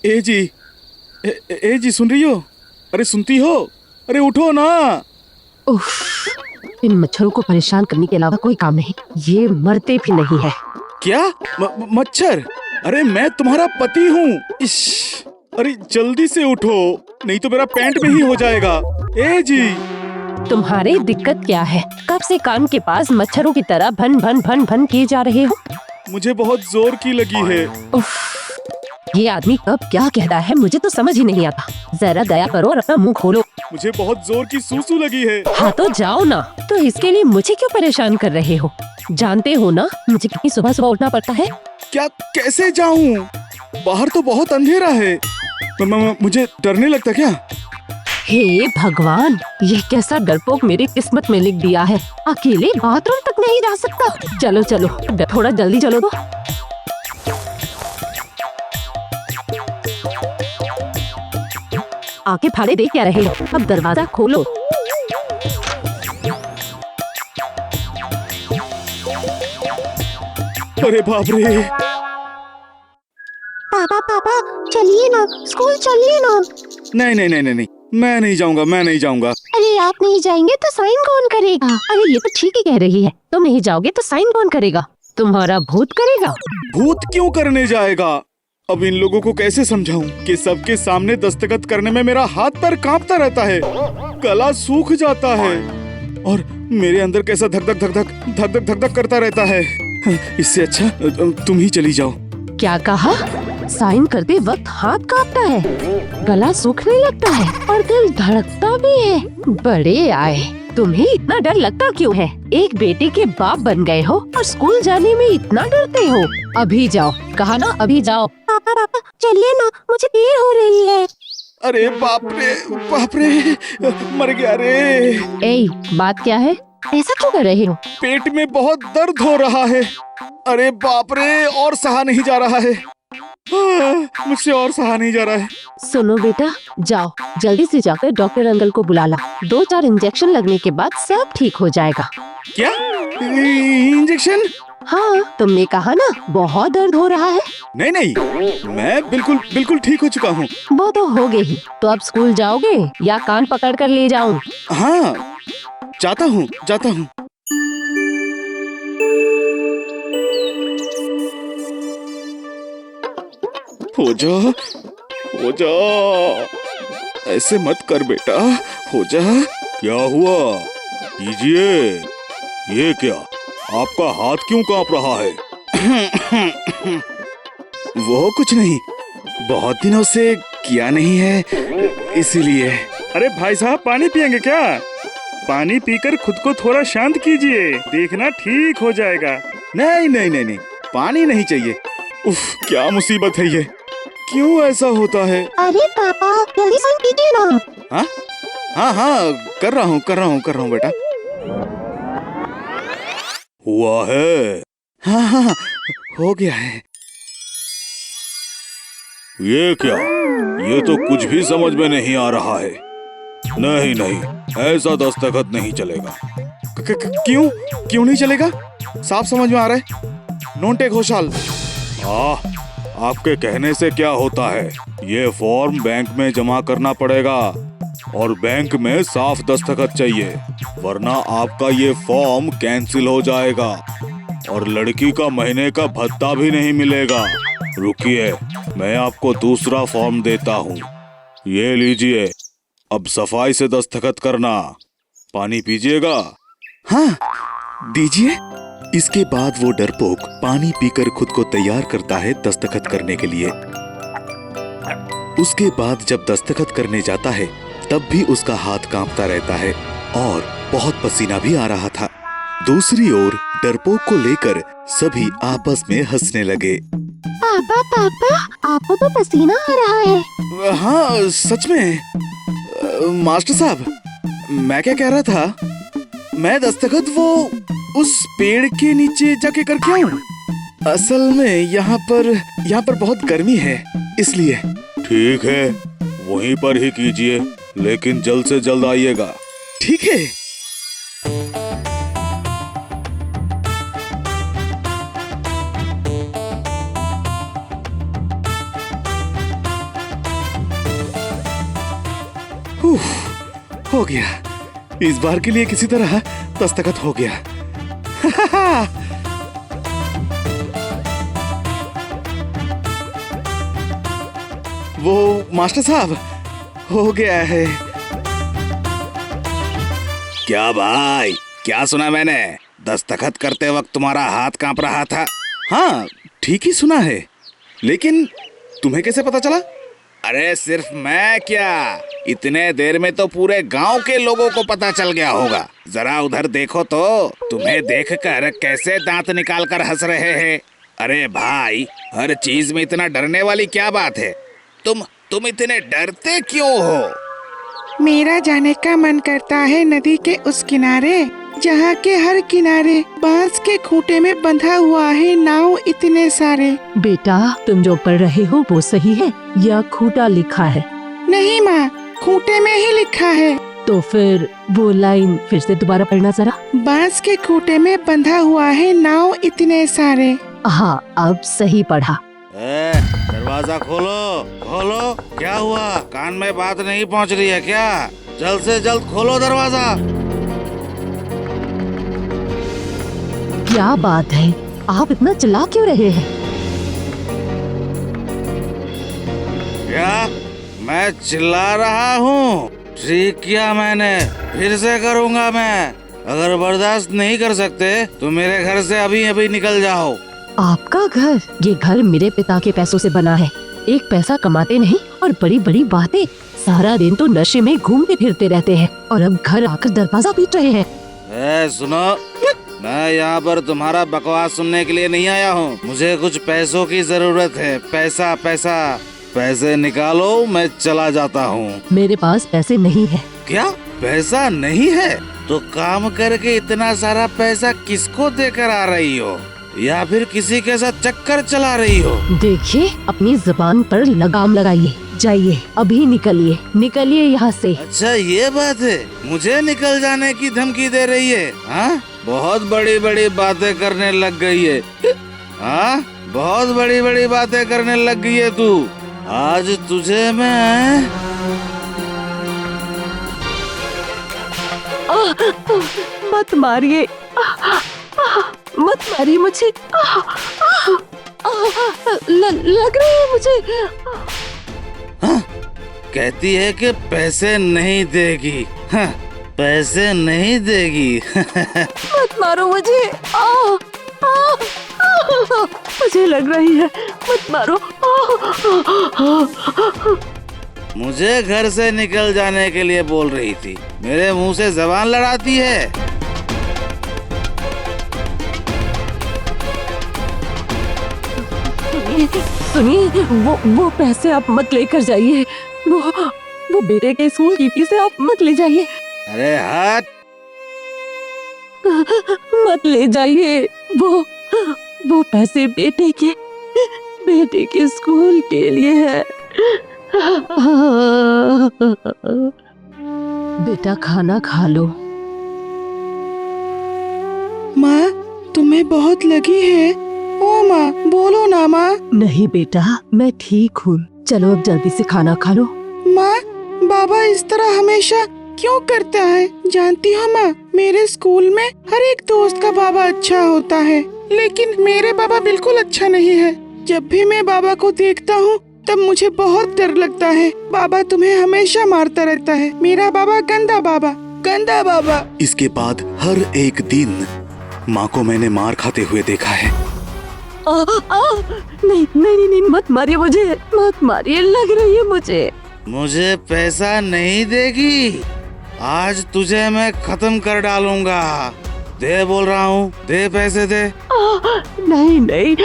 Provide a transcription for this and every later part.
ए जी, ए जी, सुन रही हो? अरे सुनती हो? अरे उठो ना। उफ, इन मच्छरों को परेशान करने के अलावा कोई काम नहीं। ये मरते भी नहीं है। क्या मच्छर? अरे मैं तुम्हारा पति हूँ। इश, अरे जल्दी से उठो, नहीं तो मेरा पैंट में ही हो जाएगा। ए जी, तुम्हारी दिक्कत क्या है? कब से कान के पास मच्छरों की तरह भन भन भन भन किए जा रहे हो? मुझे बहुत जोर की लगी है। उफ, ये आदमी कब क्या कहता है मुझे तो समझ ही नहीं आता। जरा दया करो और अपना मुंह खोलो। मुझे बहुत जोर की सूसू लगी है। हाँ तो जाओ ना। तो इसके लिए मुझे क्यों परेशान कर रहे हो? जानते हो ना मुझे कितनी सुबह सुबह उठना पड़ता है। क्या कैसे जाऊँ? बाहर तो बहुत अंधेरा है। मुझे डरने लगता क्या? हे भगवान, ये कैसा डरपोक मेरी किस्मत में लिख दिया है। अकेले बाथरूम तक नहीं जा सकता। चलो चलो, थोड़ा जल्दी चलो तो। आंखें फाड़े देख क्या रहे हो? अब दरवाजा खोलो। अरे बाप रे। पापा पापा चलिए ना, स्कूल चलिए ना। नहीं नहीं नहीं नहीं नहीं, मैं नहीं जाऊंगा, मैं नहीं जाऊंगा। अरे आप नहीं जाएंगे तो साइन कौन करेगा? अरे ये तो ठीक ही कह रही है। तुम नहीं जाओगे तो साइन कौन करेगा? तुम्हारा भूत करेगा। भूत क्यों करने जाएगा? अब इन लोगों को कैसे समझाऊं कि सबके सामने दस्तखत करने में मेरा हाथ पैर कांपता रहता है, गला सूख जाता है और मेरे अंदर कैसा धक धक धक धक धक धक धक धक करता रहता है। इससे अच्छा तुम ही चली जाओ। क्या कहा? साइन करते वक्त हाथ कांपता है, गला सूखने लगता है और दिल धड़कता भी है। बड़े आए, तुम्हें इतना डर लगता क्यों है? एक बेटे के बाप बन गए हो और स्कूल जाने में इतना डरते हो। अभी जाओ, कहा ना अभी जाओ। पापा पापा चलिए ना, मुझे देर हो रही है। अरे बाप रे, मर गया रे। ए, बात क्या है? ऐसा क्यों कर रहे हो? पेट में बहुत दर्द हो रहा है। अरे बाप रे, और सहा नहीं जा रहा है। मुझसे और सहा नहीं जा रहा है। सुनो बेटा, जाओ जल्दी से जाकर डॉक्टर अंकल को बुला ला। 2-4 इंजेक्शन लगने के बाद सब ठीक हो जाएगा। क्या इंजेक्शन? हाँ, तुमने कहा ना बहुत दर्द हो रहा है। नहीं नहीं, मैं बिल्कुल ठीक हो चुका हूँ। वो तो हो गए ही। तो अब स्कूल जाओगे या कान पकड़ कर ले जाऊं? हाँ, जाता हूँ। हो जा, ऐसे मत कर बेटा, हो जा। क्या हुआ? कीजिए। ये क्या, आपका हाथ क्यों कांप रहा है? वो कुछ नहीं, बहुत दिनों से किया नहीं है इसीलिए। अरे भाई साहब, पानी पियेंगे क्या? पानी पीकर खुद को थोड़ा शांत कीजिए, देखना ठीक हो जाएगा। नहीं नहीं नहीं नहीं, पानी नहीं चाहिए। उफ, क्या मुसीबत है ये, क्यों ऐसा होता है? अरे पापा जल्दी साइन कीजिए ना। हाँ, कर रहा हूँ बेटा। हुआ है? हाँ, हो गया है। ये क्या, ये तो कुछ भी समझ में नहीं आ रहा है। नहीं, ऐसा दस्तखत नहीं चलेगा। क्यों नहीं चलेगा? साफ समझ में आ रहा है। नोटे घोषाल। आपके कहने से क्या होता है? ये फॉर्म बैंक में जमा करना पड़ेगा और बैंक में साफ दस्तखत चाहिए, वरना आपका ये फॉर्म कैंसिल हो जाएगा और लड़की का महीने का भत्ता भी नहीं मिलेगा। रुकिए, मैं आपको दूसरा फॉर्म देता हूँ। ये लीजिए, अब सफाई से दस्तखत करना। पानी पीजिएगा? हाँ, दीजिए। इसके बाद वो डरपोक पानी पीकर खुद को तैयार करता है दस्तखत करने के लिए। उसके बाद जब दस्तखत करने जाता है तब भी उसका हाथ कांपता रहता है और बहुत पसीना भी आ रहा था। दूसरी ओर डरपोक को लेकर सभी आपस में हंसने लगे। पापा आपको तो पसीना आ रहा है। हाँ सच में। मास्टर साहब, मैं क्या कह रहा था, मैं दस्तखत वो उस पेड़ के नीचे जाके करके आऊं। असल में यहाँ पर बहुत गर्मी है इसलिए। ठीक है, वहीं पर ही कीजिए, लेकिन जल्द से जल्द आइएगा। ठीक है। हो गया, इस बार के लिए किसी तरह दस्तखत हो गया। वो मास्टर साहब, हो गया है। क्या भाई, क्या सुना मैंने? दस्तखत करते वक्त तुम्हारा हाथ कांप रहा था। हाँ, ठीक ही सुना है, लेकिन तुम्हें कैसे पता चला? अरे सिर्फ मैं क्या, इतने देर में तो पूरे गांव के लोगों को पता चल गया होगा। जरा उधर देखो तो, तुम्हें देखकर कैसे दांत निकाल कर हंस रहे हैं। अरे भाई, हर चीज में इतना डरने वाली क्या बात है? तुम इतने डरते क्यों हो? मेरा जाने का मन करता है नदी के उस किनारे, जहाँ के हर किनारे बांस के खूंटे में बंधा हुआ है नाव इतने सारे। बेटा, तुम जो पढ़ रहे हो वो सही है या खूंटा लिखा है? नहीं माँ, खूंटे में ही लिखा है। तो फिर वो लाइन फिर से दोबारा पढ़ना जरा। बांस के खूंटे में बंधा हुआ है नाव इतने सारे। हाँ, अब सही पढ़ा। दरवाजा खोलो, खोलो। क्या हुआ, कान में बात नहीं पहुंच रही है क्या? जल्द से जल्द खोलो दरवाजा। क्या बात है, आप इतना चिल्ला क्यों रहे हैं? क्या मैं चिल्ला रहा हूँ? ठीक किया मैंने, फिर से करूँगा मैं। अगर बर्दाश्त नहीं कर सकते तो मेरे घर से अभी अभी निकल जाओ। आपका घर? ये घर मेरे पिता के पैसों से बना है। एक पैसा कमाते नहीं और बड़ी बड़ी बातें। सारा दिन तो नशे में घूमते फिरते रहते हैं और अब घर आकर दरवाजा पीट रहे हैं। सुनो, मैं यहाँ पर तुम्हारा बकवास सुनने के लिए नहीं आया हूँ। मुझे कुछ पैसों की जरूरत है। पैसा पैसा, पैसे निकालो, मैं चला जाता हूँ। मेरे पास पैसे नहीं है। क्या पैसा नहीं है? तो काम करके इतना सारा पैसा किसको देकर आ रही हो, या फिर किसी के साथ चक्कर चला रही हो? देखिए, अपनी जुबान पर लगाम लगाइए। जाइए, अभी निकलिए, निकलिए यहाँ से। अच्छा, ये बात है, मुझे निकल जाने की धमकी दे रही है? हाँ, बहुत बड़ी बड़ी बातें करने लग गई है। हाँ, बहुत बड़ी बड़ी बातें करने लग गई है तू। आज तुझे मैं मत मारिए, मत मारिए मुझे। लग रही है मुझे। हाँ? कहती है कि पैसे नहीं देगी। हाँ, पैसे नहीं देगी। मत मारो मुझे। मुझे लग रही है, मत मारो। मुझे घर से निकल जाने के लिए बोल रही थी, मेरे मुंह से जबान लड़ाती है। सुनिए, वो पैसे आप मत लेकर जाइए। वो बेटे के स्कूल की फीस आप मत ले जाइए। अरे हट! मत ले जाइए। वो पैसे बेटे के स्कूल के लिए है। बेटा, खाना खा लो। माँ, तुम्हें बहुत लगी है? ओ माँ, बोलो ना माँ। नहीं बेटा, मैं ठीक हूँ। चलो अब जल्दी से खाना खा लो। माँ, बाबा इस तरह हमेशा क्यों करता है? जानती हो माँ, मेरे स्कूल में हर एक दोस्त का बाबा अच्छा होता है, लेकिन मेरे बाबा बिल्कुल अच्छा नहीं है। जब भी मैं बाबा को देखता हूँ तब मुझे बहुत डर लगता है। बाबा तुम्हें हमेशा मारता रहता है। मेरा बाबा गंदा बाबा, गंदा बाबा। इसके बाद हर एक दिन माँ को मैंने मार खाते हुए देखा है। नहीं, मत मारिए मुझे, मत मारिए, लग रही है मुझे। मुझे पैसा नहीं देगी? आज तुझे मैं खत्म कर डालूंगा। दे बोल रहा हूँ, दे पैसे दे। नहीं।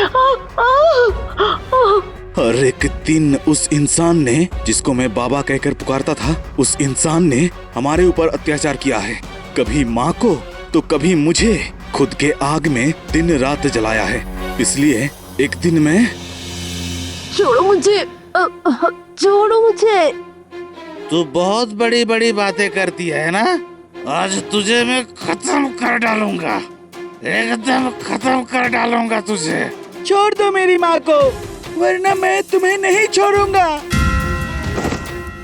हर एक दिन उस इंसान ने, जिसको मैं बाबा कहकर पुकारता था, उस इंसान ने हमारे ऊपर अत्याचार किया है। कभी माँ को तो कभी मुझे खुद के आग में दिन रात जलाया है। इसलिए एक दिन मैं छोड़ो मुझे, छोड़ो मुझे। तू बहुत बड़ी बड़ी बातें करती है ना? आज तुझे मैं खत्म कर डालूंगा, एकदम खत्म कर डालूंगा तुझे। छोड़ दो मेरी माँ को, वरना मैं तुम्हें नहीं छोड़ूंगा।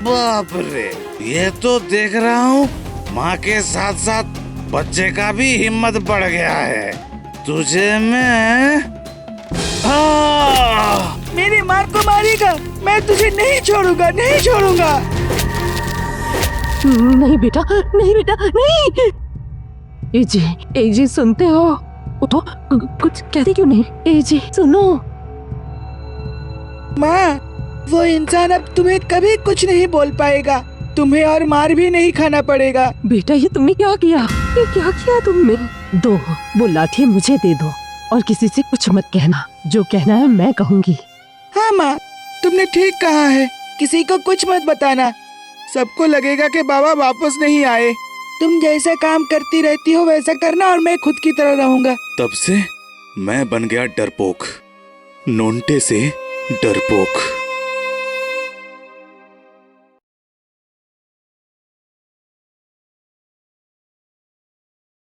बाप रे, ये तो देख रहा हूँ माँ के साथ साथ बच्चे का भी हिम्मत बढ़ गया है। तुझे मैं मेरी माँ को मारेगा? मैं तुझे नहीं छोड़ूंगा, नहीं छोड़ूंगा। नहीं बेटा, नहीं बेटा, नहीं। एजी सुनते हो? उठो, कुछ कहती क्यों नहीं? एजी सुनो। माँ, वो इंसान अब तुम्हें कभी कुछ नहीं बोल पाएगा। तुम्हें और मार भी नहीं खाना पड़ेगा। बेटा ये तुमने क्या किया? ये क्या किया तुमने? दो, वो लाठी मुझे दे दो और किसी से कुछ मत कहना। जो कहना है मैं कहूँगी। हाँ माँ, तुमने ठीक कहा है। किसी को कुछ मत बताना। सबको लगेगा कि बाबा वापस नहीं आए। तुम जैसा काम करती रहती हो वैसा करना और मैं खुद की तरह रहूंगा। तब से मैं बन गया डरपोक, नोंटे से डरपोक।